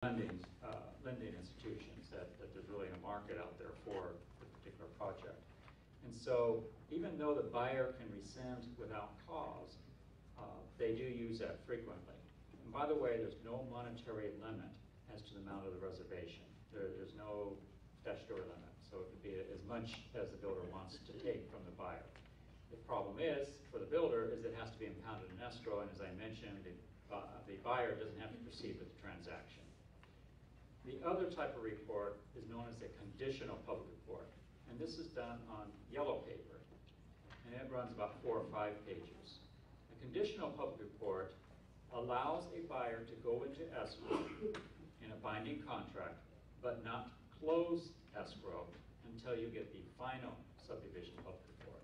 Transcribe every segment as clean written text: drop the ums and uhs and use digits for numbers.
lending institutions, that there's really a market out there for the particular project. And so even though the buyer can rescind without cause, they do use that frequently. And by the way, there's no monetary limit as to the amount of the reservation. There's no statutory limit, so it could be as much as the builder wants to take from the buyer. The problem is, for the builder, is it has to be impounded in escrow, and as I mentioned, the buyer doesn't have to proceed with the transaction. The other type of report is known as a conditional public report, and this is done on yellow paper, and it runs about 4 or 5 pages. A conditional public report allows a buyer to go into escrow in a binding contract, but not close escrow until you get the final subdivision public report.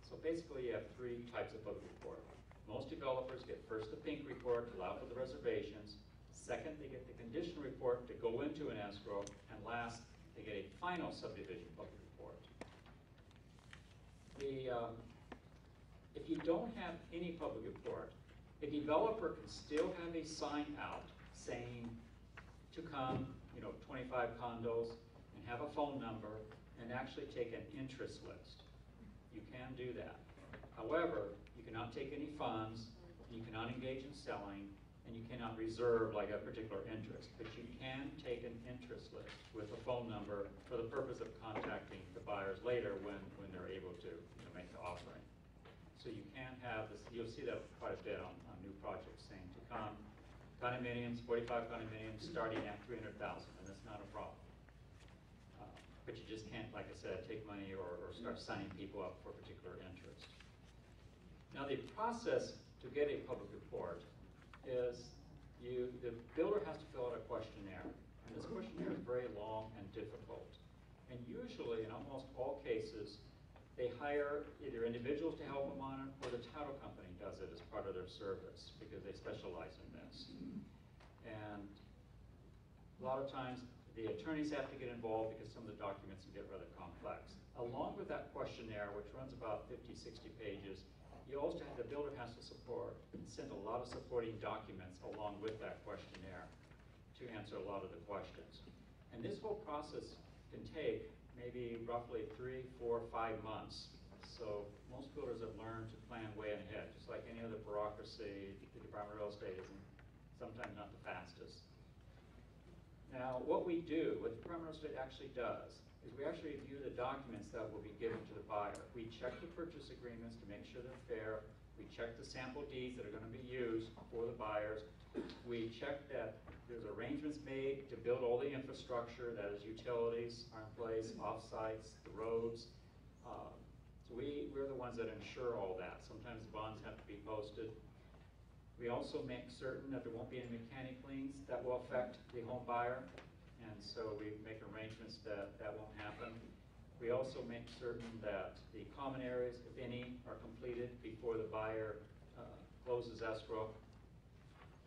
So basically you have 3 types of public report. Most developers get first the pink report to allow for the reservations. Second, they get the conditional report to go into an escrow. And last, they get a final subdivision public report. If you don't have any public report, a developer can still have a sign out saying to come, 25 condos, and have a phone number, and actually take an interest list. You can do that. However, you cannot take any funds, you cannot engage in selling, and you cannot reserve like a particular interest. But you can take an interest list with a phone number for the purpose of contacting the buyers later when they're able to make the offering. So you can have this, you'll see that quite a bit on new projects saying to come, condominiums, 45 condominiums starting at 300,000, and that's not a problem. But you just can't, like I said, take money or start signing people up for a particular interest. Now the process to get a public report is the builder has to fill out a questionnaire. And this questionnaire is very long and difficult. And usually, in almost all cases, they hire either individuals to help them on it, or the title company does it as part of their service because they specialize in this. And a lot of times, the attorneys have to get involved because some of the documents can get rather complex. Along with that questionnaire, which runs about 50, 60 pages, you also have, the builder has to send a lot of supporting documents along with that questionnaire to answer a lot of the questions. And this whole process can take maybe roughly 3, 4, 5 months. So most builders have learned to plan way ahead. Just like any other bureaucracy, the Department of Real Estate isn't sometimes not the fastest. Now, what we do, what the Department of Real Estate actually does, is we actually review the documents that will be given to the buyer. We check the purchase agreements to make sure they're fair. We check the sample deeds that are going to be used for the buyers. We check that there's arrangements made to build all the infrastructure, that is utilities are in place, off-sites, the roads. So we're the ones that ensure all that. Sometimes the bonds have to be posted. We also make certain that there won't be any mechanic liens that will affect the home buyer, and so we make arrangements that that won't happen. We also make certain that the common areas, if any, are completed before the buyer closes escrow.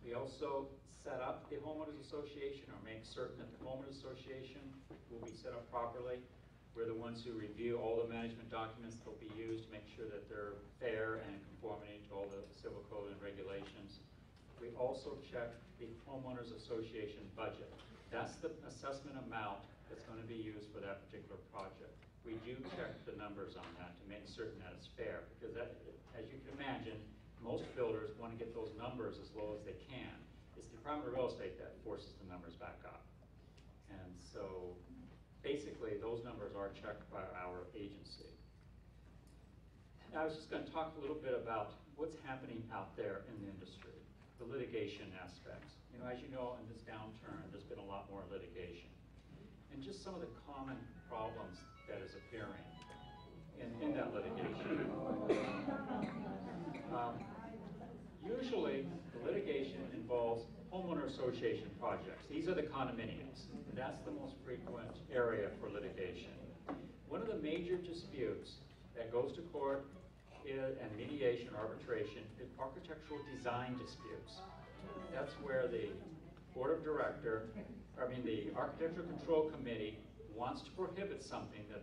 We also set up the homeowners association, or make certain that the homeowners association will be set up properly. We're the ones who review all the management documents that will be used to make sure that they're fair and in conformity to all the civil code and regulations. We also check the homeowners association budget. That's the assessment amount that's going to be used for that particular project. We do check the numbers on that to make certain that it's fair, because that, as you can imagine, most builders want to get those numbers as low as they can. It's the Department of Real Estate that forces the numbers back up. And so basically those numbers are checked by our agency. Now I was just going to talk a little bit about what's happening out there in the industry, the litigation aspects. As you know, in this downturn, there's been a lot more litigation. And just some of the common problems that is appearing in that litigation. Usually, the litigation involves homeowner association projects. These are the condominiums. That's the most frequent area for litigation. One of the major disputes that goes to court and mediation, arbitration, is architectural design disputes. That's where the board of director, the architectural control committee wants to prohibit something that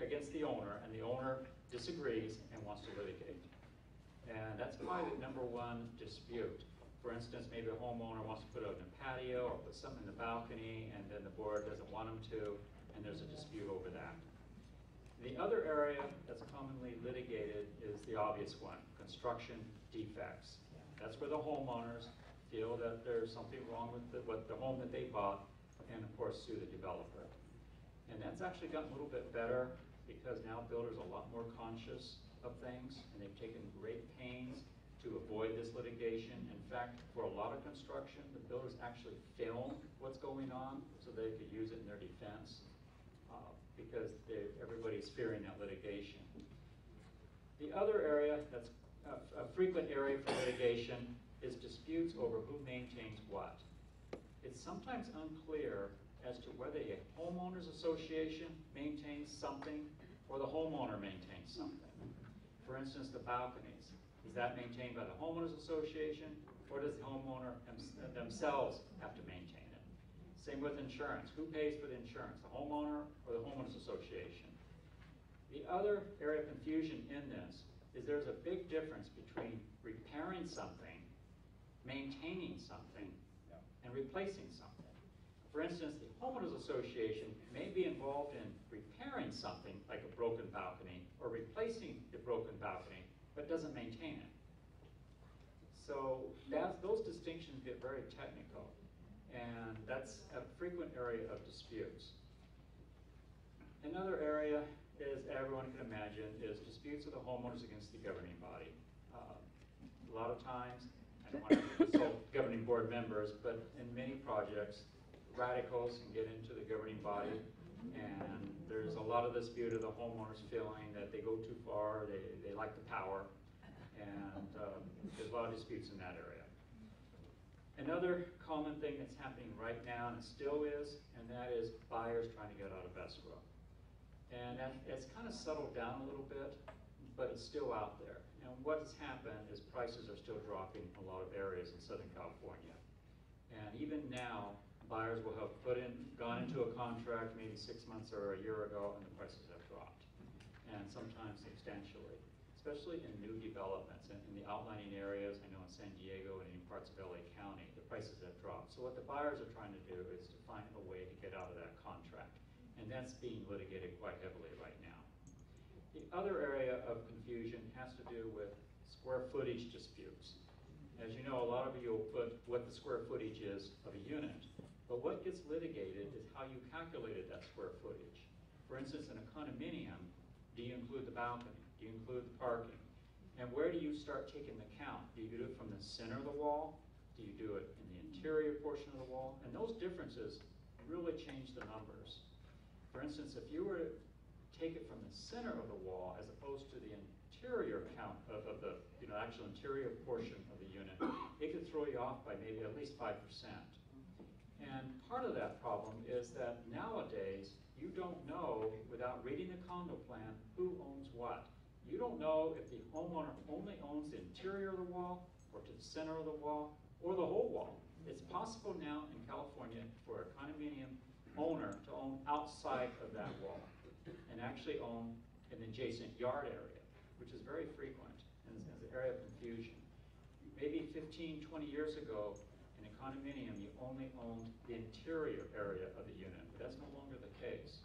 against the owner, and the owner disagrees and wants to litigate. And that's probably the #1 dispute. For instance, maybe a homeowner wants to put it in a patio or put something in the balcony, and then the board doesn't want them to, and there's a dispute over that. The other area that's commonly litigated is the obvious one, construction defects. That's where the homeowners feel that there's something wrong with the home that they bought, and of course sue the developer. And that's actually gotten a little bit better because now builders are a lot more conscious of things, and they've taken great pains to avoid this litigation. In fact, for a lot of construction, the builders actually film what's going on so they could use it in their defense because everybody's fearing that litigation. The other area that's a frequent area for litigation is disputes over who maintains what. It's sometimes unclear as to whether a homeowners association maintains something or the homeowner maintains something. For instance, the balconies. Is that maintained by the homeowners association, or does the homeowner themselves have to maintain it? Same with insurance. Who pays for the insurance, the homeowner or the homeowners association? The other area of confusion in this is there's a big difference between repairing something, maintaining something, and replacing something. For instance, the homeowners association may be involved in repairing something like a broken balcony or replacing the broken balcony, but doesn't maintain it. So those distinctions get very technical, and that's a frequent area of disputes. Another area, as everyone can imagine, is disputes of the homeowners against the governing body. A lot of times, I don't want to insult governing board members, but in many projects, radicals can get into the governing body, and there's a lot of dispute of the homeowners feeling that they go too far, they like the power, and there's a lot of disputes in that area. Another common thing that's happening right now, and it still is, and that is buyers trying to get out of escrow. And it's kind of settled down a little bit, but it's still out there. And what's happened is prices are still dropping in a lot of areas in Southern California. And even now, buyers will have gone into a contract maybe 6 months or a year ago, and the prices have dropped, and sometimes substantially, especially in new developments. In the outlining areas, I know in San Diego and in parts of LA County, the prices have dropped. So what the buyers are trying to do is to find a way to get out of that contract, and that's being litigated quite heavily right now. The other area of confusion has to do with square footage disputes. As you know, a lot of you will put what the square footage is of a unit, but what gets litigated is how you calculated that square footage. For instance, in a condominium, do you include the balcony? Do you include the parking? And where do you start taking the count? Do you do it from the center of the wall? Do you do it in the interior portion of the wall? And those differences really change the numbers. For instance, if you were to take it from the center of the wall as opposed to the interior count of the actual interior portion of the unit, it could throw you off by maybe at least 5%. And part of that problem is that nowadays you don't know, without reading the condo plan, who owns what. You don't know if the homeowner only owns the interior of the wall, or to the center of the wall, or the whole wall. It's possible now in California for a condominium owner to own outside of that wall and actually own an adjacent yard area, which is very frequent and is an area of confusion. Maybe 15, 20 years ago, in a condominium, you only owned the interior area of the unit. That's no longer the case.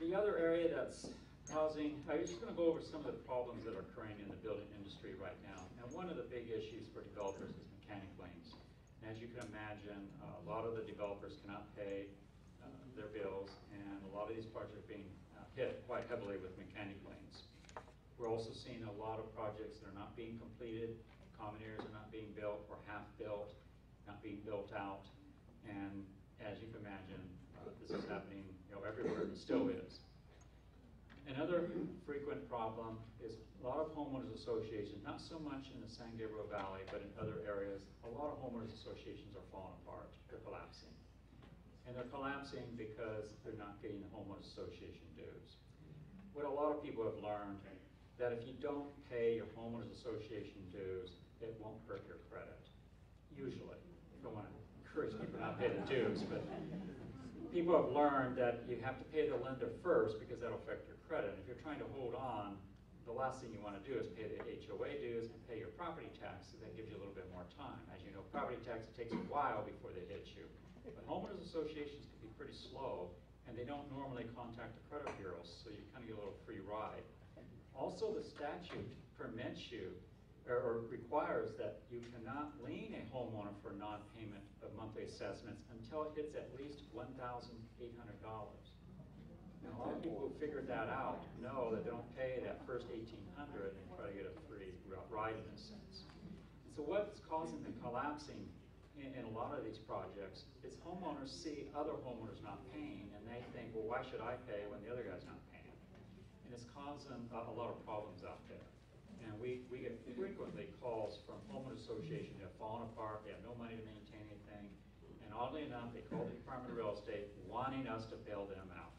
The other area that's causing, I'm just going to go over some of the problems that are occurring in the building industry right now. And one of the big issues for developers is mechanic liens. And as you can imagine, a lot of the developers cannot pay their bills, and a lot of these projects are being hit quite heavily with mechanic liens. We're also seeing a lot of projects that are not being completed. Common areas are not being built or half built, not being built out. And as you can imagine, this is happening everywhere, and still is. Another frequent problem is a lot of homeowners associations, not so much in the San Gabriel Valley, but in other areas, a lot of homeowners associations are falling apart. They're collapsing. And they're collapsing because they're not getting the homeowners association dues. What a lot of people have learned, that if you don't pay your homeowners association dues, it won't hurt your credit. Usually. You don't want to encourage people to not pay the dues, but people have learned that you have to pay the lender first because that'll affect your credit. If you're trying to hold on, the last thing you want to do is pay the HOA dues and pay your property tax, so that gives you a little bit more time. As you know, property tax takes a while before they hit you. But homeowners associations can be pretty slow, and they don't normally contact the credit bureaus, so you kind of get a little free ride. Also, the statute permits you, or requires that you cannot lien a homeowner for non-payment of monthly assessments until it hits at least $1,800. Now, a lot of people who figured that out know that they don't pay that first $1,800 and try to get a free ride in a sense. And so what's causing the collapsing in a lot of these projects is homeowners see other homeowners not paying, and they think, well, why should I pay when the other guy's not paying? And it's causing a lot of problems out there. And we get frequently calls from homeowners associations that have fallen apart, they have no money to maintain anything, and oddly enough, they call the Department of Real Estate wanting us to bail them out,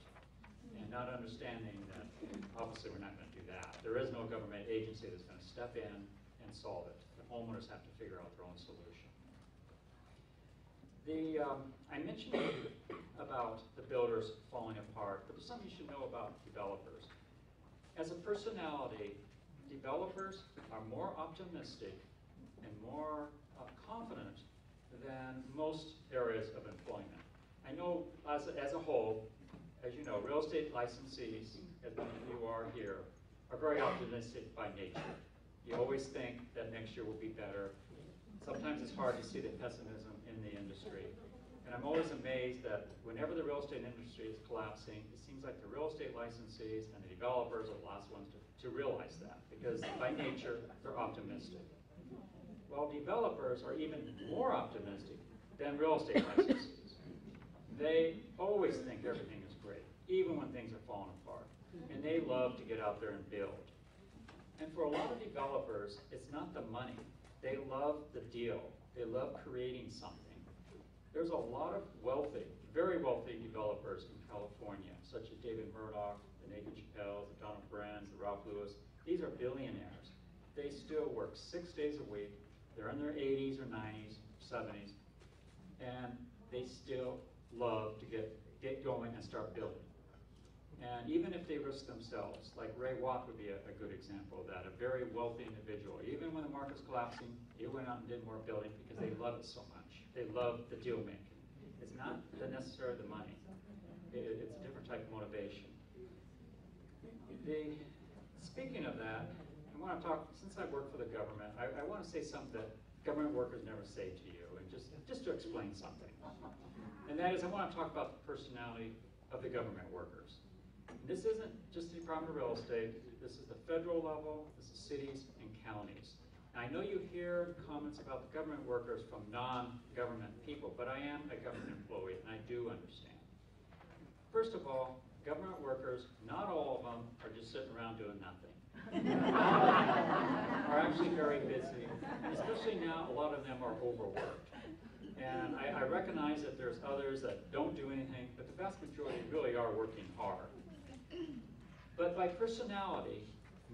and not understanding that obviously we're not going to do that. There is no government agency that's going to step in and solve it. The homeowners have to figure out their own solution. I mentioned about the builders falling apart, but there's something you should know about developers. As a personality, developers are more optimistic and more confident than most areas of employment. I know as a whole, as you know, real estate licensees, as many of you are here, are very optimistic by nature. You always think that next year will be better. Sometimes it's hard to see the pessimism in the industry. And I'm always amazed that whenever the real estate industry is collapsing, it seems like the real estate licensees and the developers are the last ones to realize that, because by nature, they're optimistic. While developers are even more optimistic than real estate licensees. They always think everything is great, even when things are falling apart. And they love to get out there and build. And for a lot of developers, it's not the money. They love the deal. They love creating something. There's a lot of wealthy, very wealthy developers in California, such as David Murdoch, the Nathan Chappells, the Donald Brands, the Ralph Lewis. These are billionaires. They still work 6 days a week. They're in their 80s or 90s, 70s, and they still love to get going and start building. And even if they risk themselves, like Ray Watt would be a good example of that, a very wealthy individual. Even when the market's collapsing, he went out and did more building because they love it so much. They love the deal making. It's not necessarily the money. It's a different type of motivation. Speaking of that, I want to talk, since I work for the government, I want to say something that government workers never say to you, and just to explain something. And that is, I want to talk about the personality of the government workers. This isn't just the Department of Real Estate. This is the federal level. This is cities and counties. And I know you hear comments about the government workers from non-government people, but I am a government employee, and I do understand. First of all, government workers, not all of them are just sitting around doing nothing. Are actually very busy. Especially now, a lot of them are overworked. And I recognize that there's others that don't do anything, but the vast majority really are working hard. But by personality,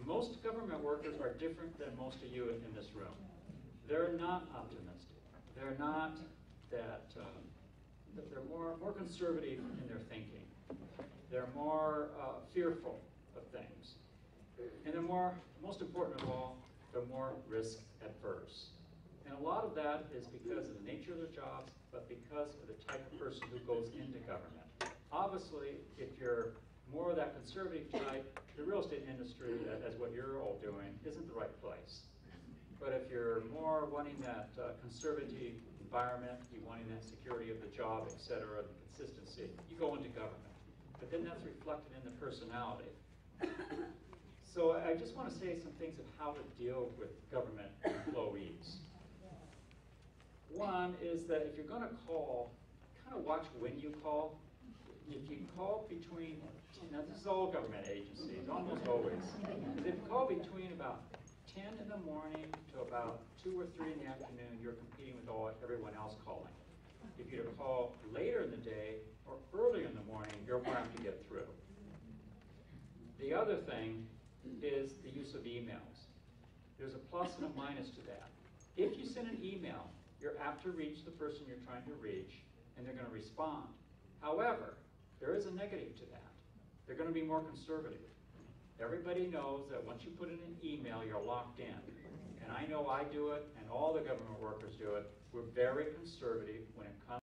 most government workers are different than most of you in this room. They're not optimistic. They're not that, they're more conservative in their thinking. They're more fearful of things. And they're most important of all, they're more risk adverse. And a lot of that is because of the nature of their jobs, but because of the type of person who goes into government. Obviously, if you're more of that conservative type, the real estate industry, as what you're all doing, isn't the right place. But if you're more wanting that conservative environment, you wanting that security of the job, et cetera, the consistency, you go into government. But then that's reflected in the personality. So I just want to say some things of how to deal with government employees. One is that if you're going to call, kind of watch when you call. If you call between, now this is all government agencies, almost always. If you call between about 10 in the morning to about 2 or 3 in the afternoon, you're competing with everyone else calling. If you call later in the day or earlier in the morning, you're more apt to get through. The other thing is the use of emails. There's a plus and a minus to that. If you send an email, you're apt to reach the person you're trying to reach, and they're going to respond. However, there is a negative to that. They're going to be more conservative. Everybody knows that once you put in an email, you're locked in. And I know I do it, and all the government workers do it. We're very conservative when it comes